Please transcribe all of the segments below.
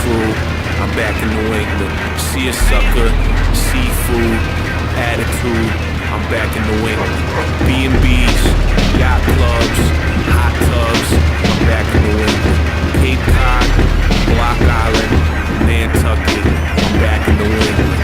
Crew, I'm back in New England. See a sucker, seafood, attitude, I'm back in New England. B&B's, yacht clubs, hot tubs, I'm back in New England. Cape Cod, Block Island, Nantucket, I'm back in New England.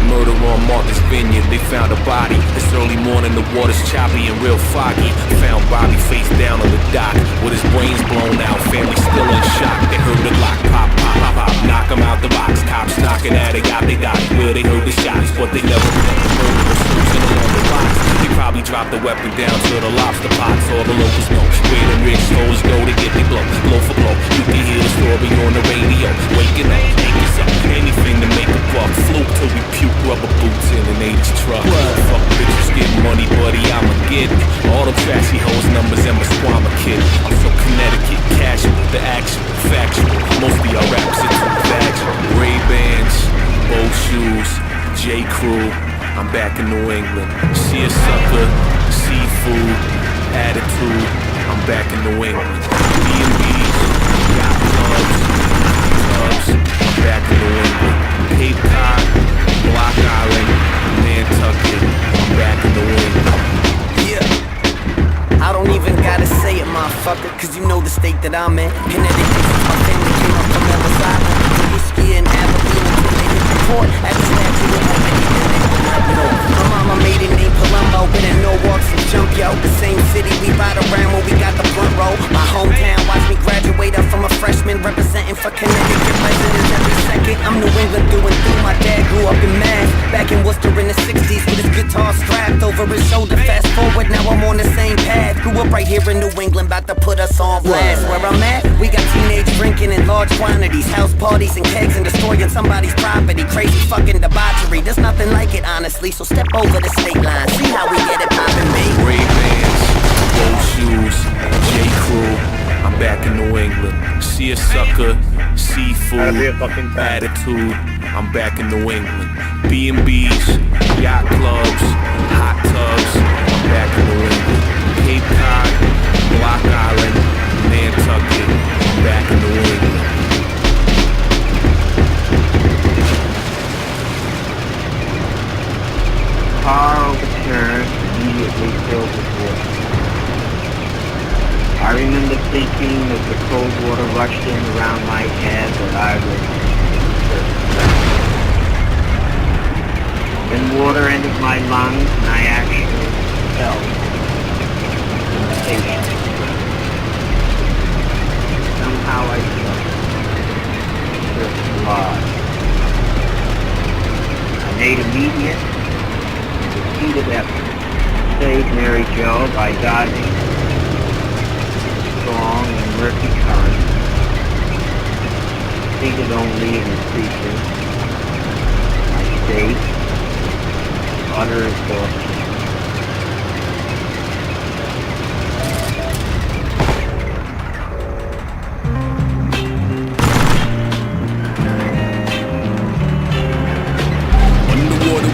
Murder on Martha's Vineyard, they found a body. It's early morning, the water's choppy and real foggy. Found Bobby face down on the dock with his brains blown out, family still in shock. They heard the lock pop, pop, pop, pop, knock him out the box. Cops knocking at it, got they dot where they heard the shots, but they never got the murderers cruising along the rocks. They probably dropped the weapon down to the lobster pots. All the locals know where the rich hoes go to get they blow for blow. You can hear the story on the radio. Waking up, niggas up, anything to make a buck. Fluke till we puke rubber boots in an 80s truck. Fuck bitches, get money, buddy, I'ma get it. All the trashy hoes, numbers, and my squammer kid. I'm from Connecticut, casual, the actual, factual. Most of y'all raps are too factual. Ray-Bans, boat shoes, J. Crew, I'm back in New England. See a sucker, seafood, attitude, I'm back in New England. B&B's, yacht clubs, I'm back in New England. Cape Cod, Block Island, Nantucket, I'm back in New England. I don't even gotta say it, motherfucker, cause you know the state that I'm in. Connecticut, my family came up from Ellis Island, to whiskey and Abilene until they hit the port. At the statue of Liberty, then they would not know. My mama made it named Columbo, but in no walks and jump, yo. The same city we ride around when we got the front row. My hometown watched me graduate up from a freshman, representing for Connecticut residents every second. I'm New England through and through. My dad grew up in Mass, back in Worcester in the 60s with his guitar strapped over his shoulder. Fast forward, now I'm on the same path. Grew up right here in New England, about to put us on blast. Where I'm at, we got teenage drinking in large quantities, house parties and kegs and destroying somebody's property. Crazy fucking debauchery, there's nothing like it honestly. So step over the state line, see how we get it poppin', baby. Ray-Bans, boat shoes, J. Crew, I'm back in New England. See a sucker, seafood, attitude, I'm back in New England. B&B's, yacht clubs, hot tubs, I'm back in New England. Cape Cod, Block Island, Nantucket, I'm back in New England. Car overturned, immediately filled with water. I remember thinking as the cold water rushed in around my head that I was then water entered my lungs and I actually felt sensation. Somehow I felt alive. I made immediate repeated effort to save Mary Jo by dodging strong and murky current, seated only in the creature. I stayed, utter exhaustion.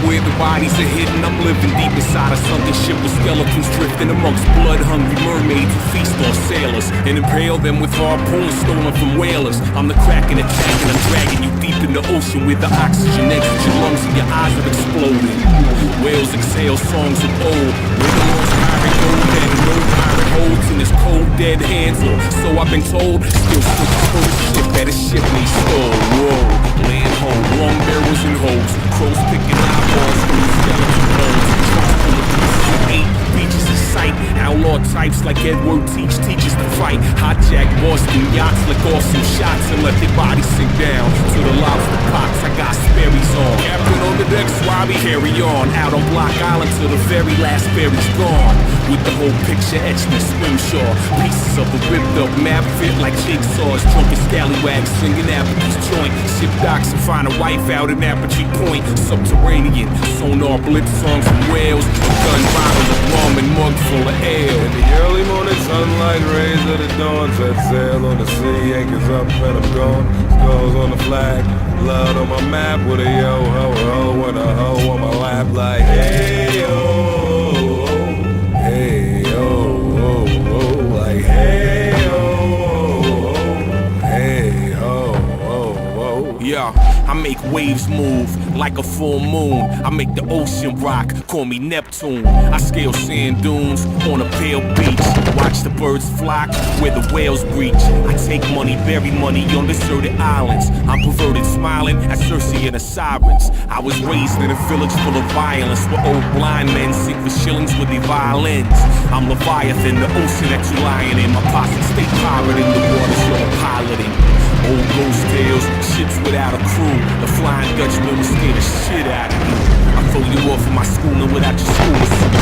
Where the bodies are hidden, I'm living deep inside a sunken ship with skeletons drifting amongst blood-hungry mermaids who feast on sailors and impale them with harpoons stolen from whalers. I'm the crack in the tank and I'm dragging you deep in the ocean where the oxygen exits your lungs and your eyes are exploding. Whales exhale songs of old, where the lost pirate gold that no pirate holds in his cold dead hands, or so I've been told. Still switches for the ship that a ship needs stole. Whoa, land home, long barrels and holes, crows picking eyeballs from the skeleton bones. Trucks full of pieces of 8 beaches in sight, outlaw type stripes like Edward teaches to fight. Hijack Boston yachts, lick off some shots and let their bodies sink down to the lobster pots. I got Sperry's on. Captain on the deck, Swabby, carry on. Out on Block Island till the very last ferry's gone. With the whole picture etched in scrimshaw. Pieces of the ripped up map fit like jigsaws. Drunken scallywags singing Applebee's joint. Ship docks and find a wife out in Apogee Point. Subterranean, sonar blitz songs from Wales. A gun bottle of rum and mug full of ale. In the early morning sunlight, rays of the dawn, set sail on the sea, anchors up and I'm gone. Skulls on the flag, blood on my map with a yo ho ho and a ho on my lap like hey yo, hey yo, like hey yo, hey ho. Yeah, I make waves move like a full moon. I make the ocean rock, call me Neptune. I scale sand dunes on a pale beach. Watch the birds flock where the whales breach. I take money, bury money on deserted islands. I'm perverted, smiling at Cersei and the sirens. I was raised in a village full of violence, where old blind men sing for shillings with their violins. I'm Leviathan, the ocean that you lying in. My posse stay pirating the waters you're piloting. Old ghost tales, ships without a crew. The Flying Dutchman will scare the shit out of you. I throw you off of my schooner without your school suit.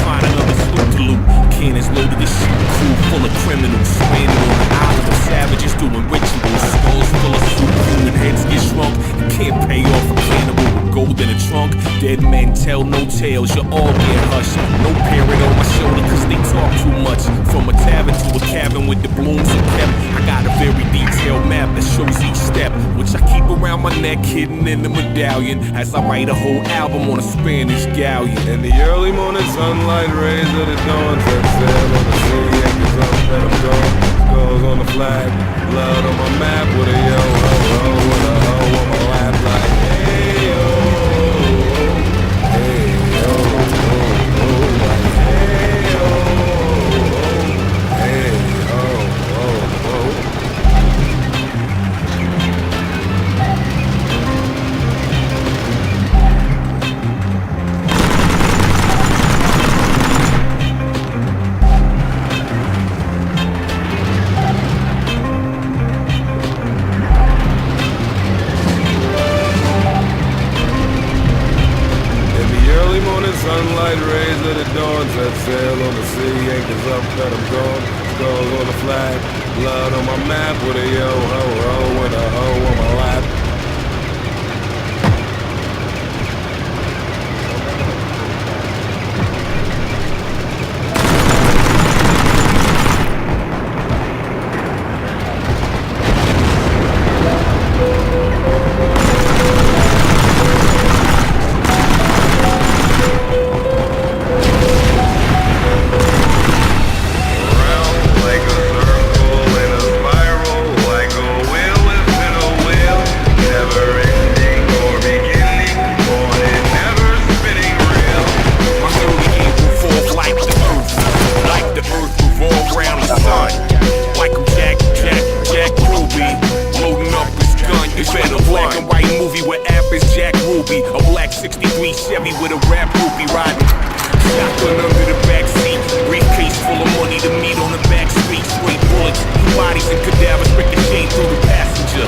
Find another sloop to loot. Cannons loaded with shit. Crew full of criminals. Stranded on an island of savages doing rituals. Skulls full of soup. Human heads get shrunk. You can't pay off a cannibal with gold in a trunk. Dead men tell no tales. You all get hushed. No parrot on my shoulder cause they talk too much. From a tavern to a cabin with the blooms and kept. I got a very detailed map that shows each step, which I keep around my neck, hidden in the medallion, as I write a whole album on a Spanish galleon. In the early morning sunlight, rays of the dawn, set sail on the sea, anchors up and I'm gone. Skulls on the flag, blood on my map with a yo ho ho and a ho on my lap like hey yo, hey yo, like hey yo, hey ho. Sunlight rays of the dawn, set sail on the sea, anchors up and I'm gone. Skulls on the flag, blood on my map with a yo ho ho and a ho on my lap. Chevy with a rap groupie riding shotgun under the backseat. Briefcase full of money, the meat on the back street. Straight bullets, bodies and cadavers ricochet through the passenger.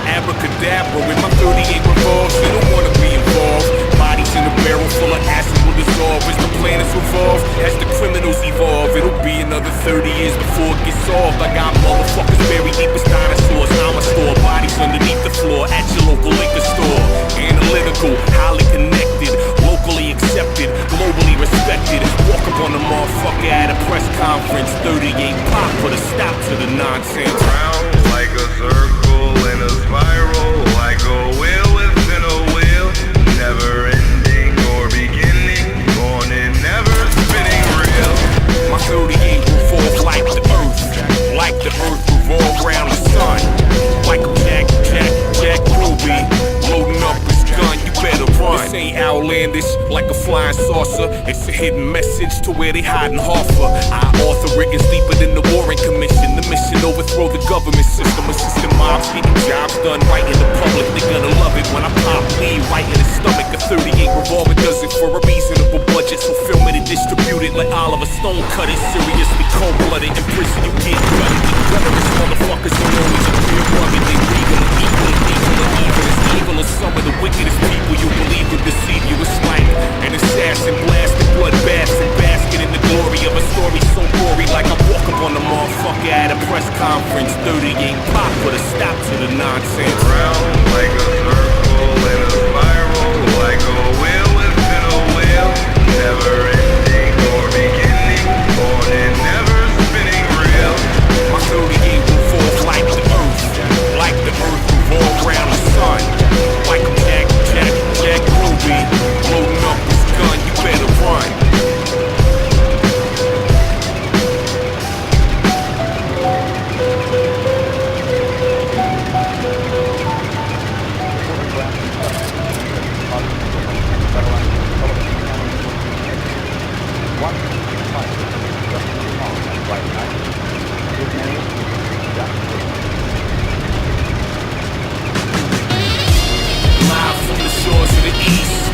Abracadabra with my 38 revolves. They don't wanna be involved. Bodies in a barrel full of acid will dissolve as the planets revolve. As the criminals evolve, it'll be another 30 years before it gets solved. I got motherfuckers buried deep as dinosaurs. I'ma store bodies underneath the floor at your local liquor store. Analytical, highly connected, locally accepted, globally respected. Walk up on the motherfucker at a press conference. 38 pop, put a stop to the nonsense. Round like a circle in a spiral, like a wheel within a wheel, never ending or beginning, on and never spinning real. My 38 revolve like the earth revolve around the sun. Like a Jack Ruby, loading up his gun, you better run. This ain't outlandish like a flying saucer. It's a hidden message to where they hiding Hoffa. I author it is deeper than the Warren Commission. The mission overthrow the government system. Assisting mobs getting jobs done right in the public. They're gonna love it when I pop lead right in the stomach. A 38 revolver does it for a reasonable budget. just film it and distribute it like Oliver Stone cut it. Seriously cold-blooded, in prison you get gutted. Venomous motherfuckers don't always appear rugged. They evil and evil and evil and evil as evil as some of the wickedest people you believe would deceive you. It's like an assassin blasting blood baths and basking in the glory of a story so gory, like I walk up on the motherfucker at a press conference. 38 pop, put a stop to the nonsense. Round like a circle in a spiral, like a wheel within a wheel, never ending or beginning, born and never spinning real. My 38 revolves like the earth revolves around the sun. Like a Jack Ruby, loading up his gun, you better run. Live from the shores of the east,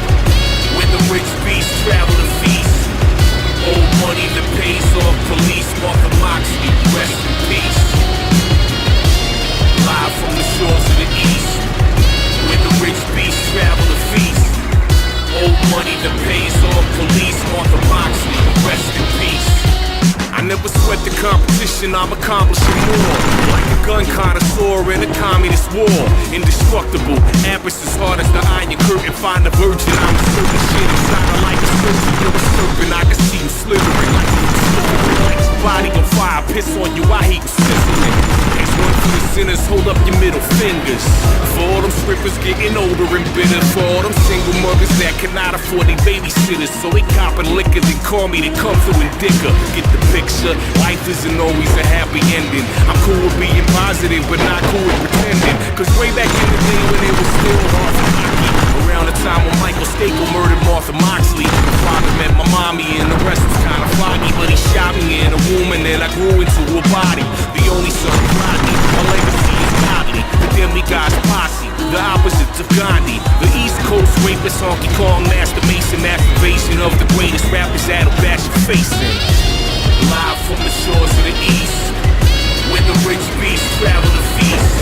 where the rich beasts travel to feast. Old money that pays off police, Martha Moxley, rest in peace. Live from the shores of the east, where the rich beasts travel to feast. Old money that pays off police, Martha Moxley, rest in peace. I never sweat the competition, I'm accomplishing more. Like a gun connoisseur in a communist war. Indestructible, ambush as hard as the iron curtain. Find a virgin, I'm a certain shit inside her like a serpent. You're a serpent, I can see you slithering like you slithering. Like your body on fire, piss on you, I hate you sizzling. It's one for the sinners, hold up your middle fingers. For all them strippers getting older and bitter. For all them single mothers that cannot afford their babysitters. So they copping liquor, then call me, they come through and dicker. Get the picture, life isn't always a happy ending. I'm cool with being positive, but not cool with pretending. Cause way back in the day when it was still hard for hockey, around the time when Michael Staple murdered Martha Moxley, my father met my mommy and the rest was kinda foggy. But he shot me in a womb and then I grew into a body. The only son of Rodney, my legacy is godly. The demigod's posse, the opposites of Gandhi. The East Coast rapist, honky Kong, Master Mason, masturbation of the greatest rappers that'll bash your face in. Live from the shores of the east, where the rich beasts travel to feast.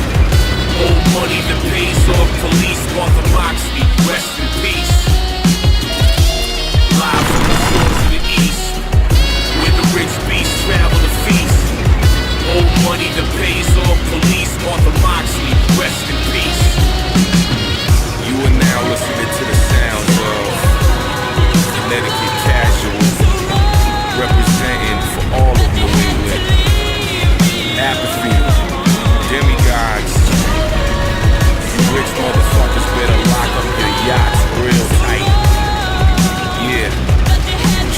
Old money that pays off police, Martha Moxley, rest in peace. Live from the shores of the east, where the rich beasts travel to feast. Old money that pays off police, Martha Moxley, rest in peace. You are now listening to the sounds of Connecticut Casuals, representing for all of New England. Apathy, demigods, you rich motherfuckers better lock up your yachts real tight. Yeah,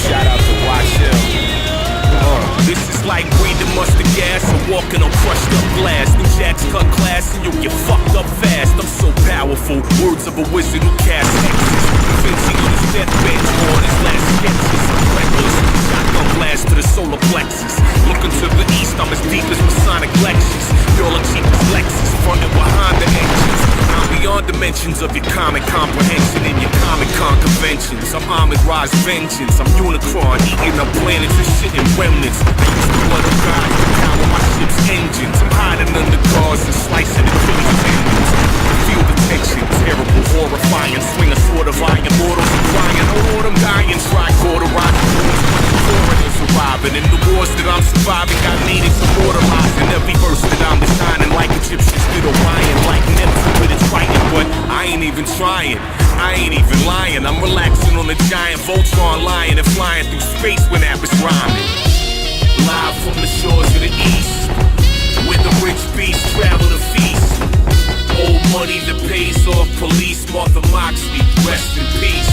shout out to Watchell. This is like breathing mustard gas or walking on crushed up glass. New jacks cut class and you'll get fucked up fast. I'm so powerful, words of a wizard who casts hexes. Fencing on his deathbed, on his last sketches. I'm reckless, shotgun blast to the solar plexus. Looking to the east, I'm as deep as Masonic lectures. You're a cheap as Lexus, front and behind the engines. I'm beyond dimensions of your common comprehension and your comic con conventions. I'm Ahmed Ra's vengeance, I'm Unicron, eating up planets and shit in remnants. I use the blood of God to power my ship's engines. I'm hiding under cars and slicing Achilles tendons. Feel the tension, terrible, horrifying. Swing a sword of iron, mortals are crying. Oh Lord, I'm dying. Try cauterizing wounds, foreigners surviving. And the wars that I'm surviving got natives immortalized. In every verse that I'm designing, like Egyptians did Orion, like Neptune with its Triton. But I ain't even trying, I ain't even lying. I'm relaxing on the giant Voltron lion and flying through space when that was rhyming. Live from the shores of the east, where the rich beasts travel to feast. Old money that pays off police, Martha Moxley, rest in peace.